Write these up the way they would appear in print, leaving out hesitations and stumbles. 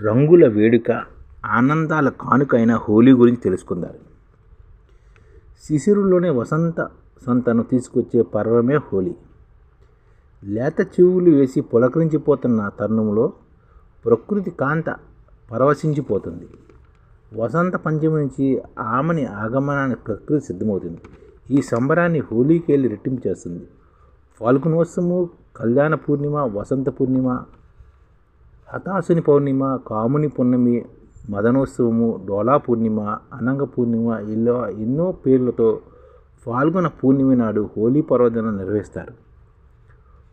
రంగుల వేడుక, ఆనందాల కానుక అయిన హోలీ గురించి తెలుసుకుందాం. శిశిరంలోనే వసంత సంతను తీసుకొచ్చే పర్వమే హోలీ. లేత చెవులు వేసి పులకరించిపోతున్న తరుణంలో ప్రకృతి కాంత పరవశించిపోతుంది. వసంత పంచమి నుంచి ఆమని ఆగమనానికి ప్రకృతి సిద్ధమవుతుంది. ఈ సంబరాన్ని హోలీకేలి రెట్టింపు చేస్తుంది. ఫాల్గుణోత్సవము, కళ్యాణ పూర్ణిమ, వసంత పూర్ణిమ, హతాసుని పౌర్ణిమ, కాముని పున్నమి, మదనోత్సవము, డోలా పూర్ణిమ, అనంగ పూర్ణిమ ఇలా ఎన్నో పేర్లతో ఫాల్గుణ పూర్ణిమ నాడు హోలీ పర్వదినం నిర్వహిస్తారు.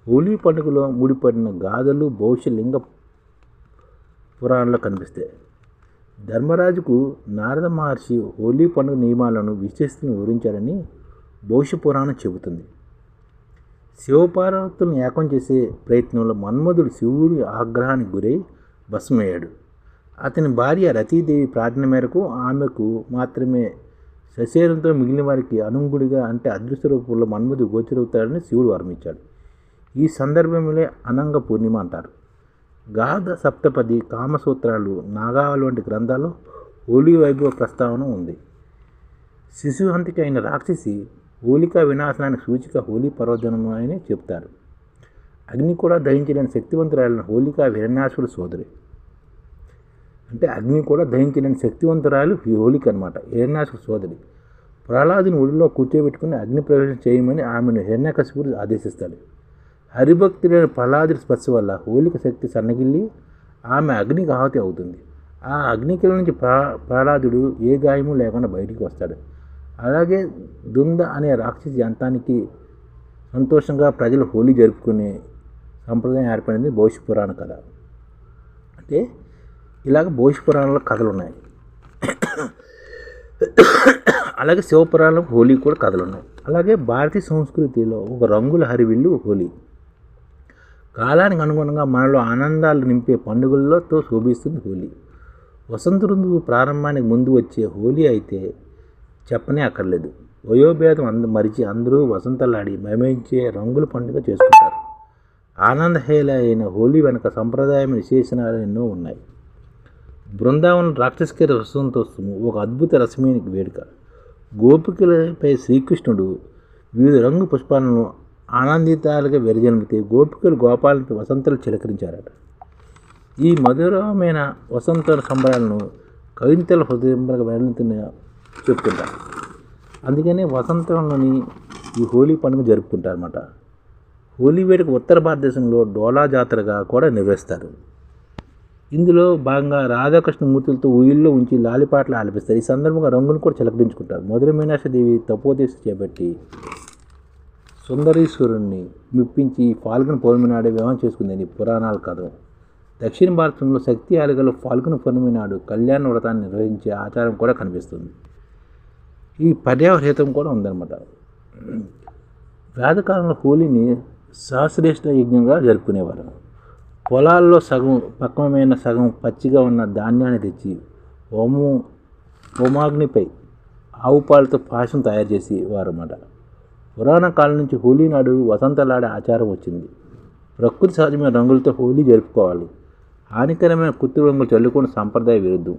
హోలీ పండుగలో ముడిపడిన గాథలు భవిష్య లింగ పురాణంలో కనిపిస్తాయి. ధర్మరాజుకు నారద మహర్షి హోలీ పండుగ నియమాలను విశేషతను వివరించారని భవిష్య పురాణం చెబుతుంది. శివపార్వతులను ఏకం చేసే ప్రయత్నంలో మన్మధుడు శివుడి ఆగ్రహానికి గురై భస్మయ్యాడు. అతని భార్య రతీదేవి ప్రార్థన మేరకు ఆమెకు మాత్రమే సశరీరంతో మిగిలిన వారికి అనుగుడిగా అంటే అదృశ్య రూపంలో మన్మధుడు గోచరవుతాడని శివుడు వరమిచ్చాడు. ఈ సందర్భంలో అనంగ పూర్ణిమ అంటారు. గాథ సప్తపది, కామసూత్రాలు, నాగావళి వంటి గ్రంథాల్లో హోలీ వైభవ ప్రస్తావన ఉంది. శిశుహంతిక అయిన రాక్షసి హోలికా వినాశనానికి సూచిక హోలీ పర్వదినం అని చెప్తారు. అగ్ని కూడా దహించలేని శక్తివంతురాలైన హోలికా హిరణ్యాసుడు సోదరి. అంటే అగ్ని కూడా దహించలేని శక్తివంతురాలు హోలిక అనమాట, హిరణ్యాసుడు సోదరి. ప్రహ్లాదుని ఒడిలో కూర్చోబెట్టుకుని అగ్ని ప్రవేశం చేయమని ఆమెను హిరణ్యకశిపుడు ఆదేశిస్తాడు. హరిభక్తులైన ప్రహ్లాదుడి స్పర్శ వల్ల హోలిక శక్తి సన్నగిల్లి ఆమె అగ్నికి ఆహుతి అవుతుంది. ఆ అగ్నికిల నుంచి ప్రహ్లాదుడు ఏ గాయము లేకుండా బయటికి వస్తాడు. అలాగే దుంద అనే రాక్షసి అంతానికి సంతోషంగా ప్రజలు హోలీ జరుపుకునే సంప్రదాయం ఏర్పడింది భవిష్య పురాణ కథ. అంటే ఇలాగ భవిష్య పురాణంలో కథలు ఉన్నాయి. అలాగే శివపురాణంలో హోలీ కూడా కథలు ఉన్నాయి. అలాగే భారతీయ సంస్కృతిలో ఒక రంగుల హరివిల్లు హోలీ. కాలానికి అనుగుణంగా మనలో ఆనందాలు నింపే పండుగలతో శోభిస్తుంది హోలీ. వసంత ఋతువు ప్రారంభానికి ముందు వచ్చే హోలీ అయితే చెప్పనే అక్కర్లేదు. వయోభేదం మరిచి అందరూ వసంతలాడి మయమించే రంగుల పండుగ చేసుకుంటారు. ఆనందహేళ అయిన హోలీ వెనుక సంప్రదాయం విశేషణాలు ఎన్నో ఉన్నాయి. బృందావనం రాక్షసకేర వసంతోత్సవం ఒక అద్భుత రసమైన వేడుక. గోపికలపై శ్రీకృష్ణుడు వివిధ రంగు పుష్పాలను ఆనందితాలుగా వెరజల్లితే గోపికలు గోపాలతో వసంతలు చిలకరించారట. ఈ మధురమైన వసంత సంబరాలను కవింతల హృదయంగా వెళ్తున్న చెప్తుంటారు. అందుకనే వసంతంలోని ఈ హోలీ పండుగ జరుపుకుంటారన్నమాట. హోలీ వేడుక ఉత్తర భారతదేశంలో డోలా జాతరగా కూడా నిర్వహిస్తారు. ఇందులో భాగంగా రాధాకృష్ణ మూర్తులతో ఊయిల్లో ఉంచి లాలిపాటలు ఆలపిస్తారు. ఈ సందర్భంగా రంగును కూడా చిలకరించుకుంటారు. మధుర మీనాక్షదేవి తపోదేశ చేపట్టి సుందరీశ్వరుణ్ణి మెప్పించి ఫాల్గుణ పౌర్ణమి నాడే వివాహం చేసుకుందని పురాణాల కథ. దక్షిణ భారతంలో శక్తి ఆలగలో ఫాల్గుణ పౌర్ణమి నాడు కళ్యాణ వ్రతాన్ని నిర్వహించే ఆచారం కూడా కనిపిస్తుంది. ఈ పర్యావహితం కూడా ఉందన్నమాట. వేదకాలంలో హోలీని సహస్రేష్ఠ యజ్ఞంగా జరుపుకునేవారు. పొలాల్లో సగం పక్వమైన సగం పచ్చిగా ఉన్న ధాన్యాన్ని తెచ్చి హోమాగ్నిపై ఆవు పాలతో పాయసం తయారు చేసేవారు అన్నమాట. పురాణ కాలం నుంచి హోలీ నాడు వసంతలాడే ఆచారం వచ్చింది. ప్రకృతి సహజమైన రంగులతో హోలీ జరుపుకోవాలి. హానికరమైన కృత్రిమ రంగులు చల్లుకునే సంప్రదాయ విరుద్ధం.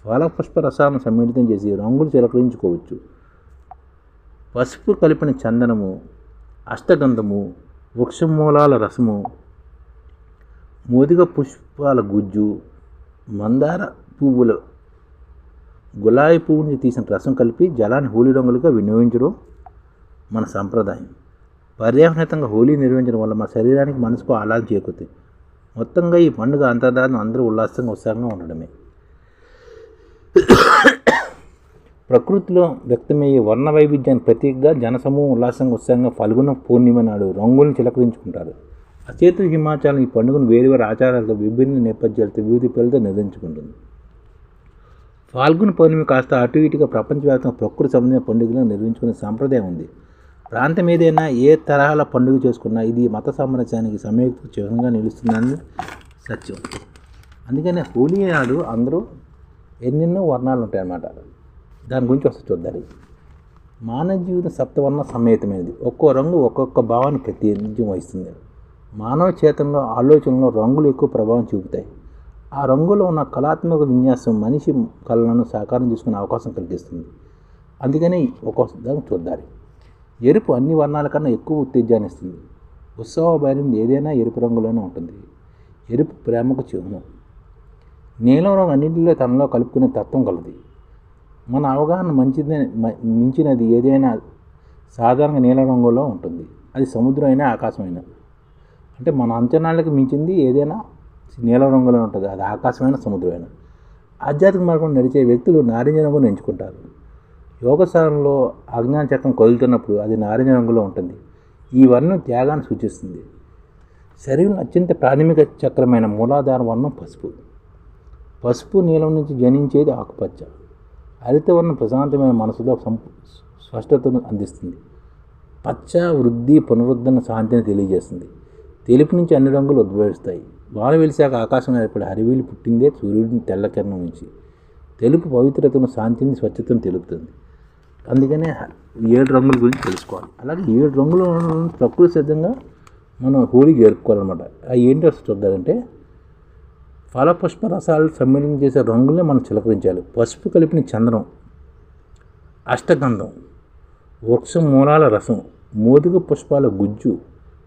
ఫలపుష్ప రసాలను సమ్మిళితం చేసి రంగులు చిలకరించుకోవచ్చు. పసుపు కలిపిన చందనము, అష్టగంధము, వృక్షమూలాల రసము, మోదిగ పుష్పాల గుజ్జు, మందార పువ్వుల గులాబీ పువ్వుని తీసిన రసం కలిపి జలాన్ని హోలీ రంగులుగా వినియోగించడం మన సంప్రదాయం. పర్యావరణితంగా హోలీ నిర్వహించడం వల్ల మన శరీరానికి మనసుకు ఆహ్లాదం చేకూరుతాయి. మొత్తంగా ఈ పండుగ అంతర్ధానం అందరూ ఉత్సాహంగా ఉండడమే. ప్రకృతిలో వ్యక్తమయ్యే వర్ణ వైవిధ్యాన్ని ప్రతీకగా జనసమూహం ఉత్సాహంగా ఫాల్గుణ పూర్ణిమ నాడు రంగులను చిలకరించుకుంటారు. అచేతు హిమాచలం ఈ పండుగను వేరువేరు ఆచారాలతో విభిన్న నేపథ్యాలతో వివిధ పేర్లతో నిర్వహించుకుంటుంది. ఫాల్గుణ పౌర్ణమి కాస్త అటు ఇటుగా ప్రపంచవ్యాప్తంగా ప్రకృతి సంబంధించిన పండుగలను నిర్వహించుకునే సాంప్రదాయం ఉంది. ప్రాంతం ఏదైనా ఏ తరహాల పండుగ చేసుకున్నా ఇది మత సామరస్యానికి సంయుక్త చిహ్నంగా నిలుస్తుందని సత్యం. అందుకనే హోలీ నాడు అందరూ ఎన్నెన్నో వర్ణాలు ఉంటాయన్నమాట. దాని గురించి ఒకసారి చూద్దాం. మానవ జీవితం సప్తవర్ణ సమేతమైనది. ఒక్కో రంగు ఒక్కొక్క భావాన్ని ప్రాతినిధ్యం వహిస్తుంది. మానవ చేతనలో ఆలోచనలో రంగులు ఎక్కువ ప్రభావం చూపుతాయి. ఆ రంగులో ఉన్న కళాత్మక విన్యాసం మనిషి కళలను సాకారం చేసుకునే అవకాశం కలిగిస్తుంది. అందుకని ఒక్కొక్కదాన్ని చూద్దాం. ఎరుపు అన్ని వర్ణాల కన్నా ఎక్కువ ఉత్తేజాన్ని ఇస్తుంది. ఉత్సవభరితం ఏదైనా ఎరుపు రంగులోనే ఉంటుంది. ఎరుపు ప్రేమకు చిహ్నం. నీలం రంగు అన్నింటిలో తనలో కలుపుకునే తత్వం కలది. మన అవగాహన మించినది ఏదైనా సాధారణ నీలం రంగులో ఉంటుంది. అది సముద్రం అయినా ఆకాశం అయినా. అంటే మన అంచనాలకు మించింది ఏదైనా నీలం రంగులో ఉంటుంది. అది ఆకాశమైన సముద్రమైన. ఆధ్యాత్మిక మార్గం నడిచే వ్యక్తులు నారింజ రంగును ఎంచుకుంటారు. యోగ సాధనలో అజ్ఞాన చక్రం కదులుతున్నప్పుడు అది నారింజ రంగులో ఉంటుంది. ఈ వర్ణం త్యాగాన్ని సూచిస్తుంది. శరీరంలో అత్యంత ప్రాథమిక చక్రమైన మూలాధార వర్ణం పసుపు. పసుపు నీలం నుంచి జనించేది ఆకుపచ్చ. హరితవర్ణం ప్రశాంతమైన మనసులో స్పష్టతను అందిస్తుంది. పచ్చ వృద్ధి, పునరుద్ధరణ, శాంతిని తెలియజేస్తుంది. తెలుపు నుంచి అన్ని రంగులు ఉద్భవిస్తాయి. వాన వెలిసాక ఆకాశం ఏర్పడే హరివిల్లు పుట్టిందే సూర్యుడిని తెల్లకిరణం నుంచి. తెలుపు పవిత్రతను, శాంతిని, స్వచ్ఛతను తెలుపుతుంది. అందుకనే 7 రంగుల గురించి తెలుసుకోవాలి. అలాగే 7 రంగులు ప్రకృతి సిద్ధంగా మనం హోలీకి జరుపుకోవాలన్నమాట. అవి ఏంటో చూద్దామంటే, ఫలపుష్ప రసాలు సమ్మేళనం చేసే రంగుల్ని మనం చిలకరించాలి. పసుపు కలిపిన చందనం, అష్టగంధం, వృక్ష మూలాల రసం, మోదుగ పుష్పాల గుజ్జు,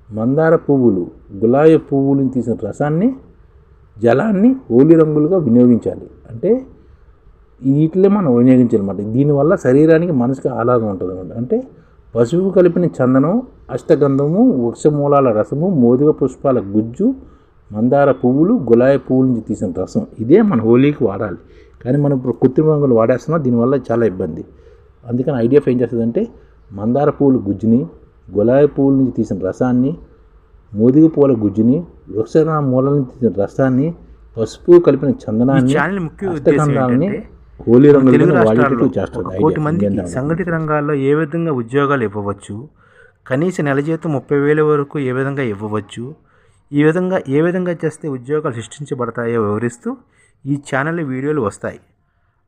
మందార పువ్వులు, గులాబీ పువ్వులను తీసిన రసాన్ని, జలాన్ని హోలీ రంగులుగా వినియోగించాలి. అంటే వీటిలో మనం వినియోగించాలన్నమాట. దీనివల్ల శరీరానికి, మనసుకి ఆహ్లాదం ఉంటుంది అన్నమాట. అంటే పసుపు కలిపిన చందనం, అష్టగంధము, వృక్షమూలాల రసము, మోదుగ పుష్పాల గుజ్జు, మందార పువ్వులు, గులాబీ పువ్వుల నుంచి తీసిన రసం, ఇదే మన హోలీకి వాడాలి. కానీ మనం ఇప్పుడు కృత్రిమ రంగులు వాడేస్తున్నాం. దీనివల్ల చాలా ఇబ్బంది. అందుకని ఐడిఎఫ్ ఏం చేస్తుందంటే, మందార పువ్వుల గుజ్జుని, గులాబీ పువ్వుల నుంచి తీసిన రసాన్ని, మోదుగ పువ్వుల గుజ్జుని, వృక్ష మూలాల నుంచి తీసిన రసాన్ని, పసుపు కలిపిన చందనాన్ని, అష్టగంధాలని హోలీ రంగులను వాడేటట్టు చేస్తుంది. 1 కోటి మందికి సంఘటిత రంగాల్లో ఏ విధంగా ఉద్యోగాలు ఇవ్వవచ్చు, కనీస నెల జీతం 30,000 వరకు ఏ విధంగా ఇవ్వవచ్చు, ఏ విధంగా చేస్తే ఉద్యోగాలు సృష్టించబడతాయో వివరిస్తూ ఈ ఛానల్ వీడియోలు వస్తాయి.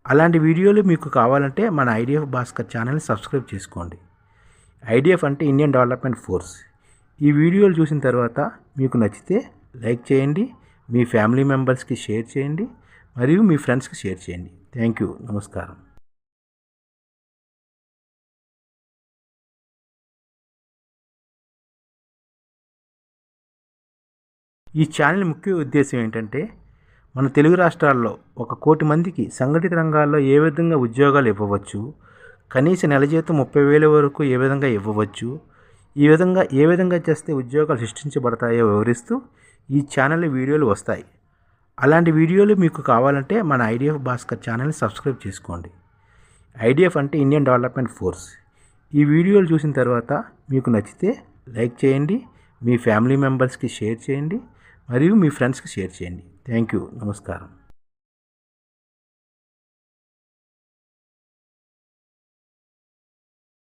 అలాంటి వీడియోలు మీకు కావాలంటే మన ఐడిఎఫ్ భాస్కర్ ఛానల్ని సబ్స్క్రైబ్ చేసుకోండి. ఐడిఎఫ్ అంటే ఇండియన్ డెవలప్మెంట్ ఫోర్స్. ఈ వీడియోలు చూసిన తర్వాత మీకు నచ్చితే లైక్ చేయండి, మీ ఫ్యామిలీ మెంబర్స్కి షేర్ చేయండి, మరియు మీ ఫ్రెండ్స్కి షేర్ చేయండి. Thank you. నమస్కారం. ఈ ఛానల్ ముఖ్య ఉద్దేశం ఏంటంటే, మన తెలుగు రాష్ట్రాల్లో 1 కోటి మందికి సంఘటిత రంగాల్లో ఏ విధంగా ఉద్యోగాలు ఇవ్వవచ్చు, కనీస నెల జీతం 30,000 వరకు ఏ విధంగా ఇవ్వవచ్చు, ఏ విధంగా చేస్తే ఉద్యోగాలు సృష్టించబడతాయో వివరిస్తూ ఈ ఛానల్ వీడియోలు వస్తాయి. అలాంటి వీడియోలు మీకు కావాలంటే మన ఐడిఎఫ్ భాస్కర్ ఛానల్ని సబ్స్క్రైబ్ చేసుకోండి. ఐడిఎఫ్ అంటే ఇండియన్ డెవలప్మెంట్ ఫోర్స్. ఈ వీడియోలు చూసిన తర్వాత మీకు నచ్చితే లైక్ చేయండి, మీ ఫ్యామిలీ మెంబర్స్కి షేర్ చేయండి, మరియు మీ ఫ్రెండ్స్కి షేర్ చేయండి. Thank you. నమస్కారం.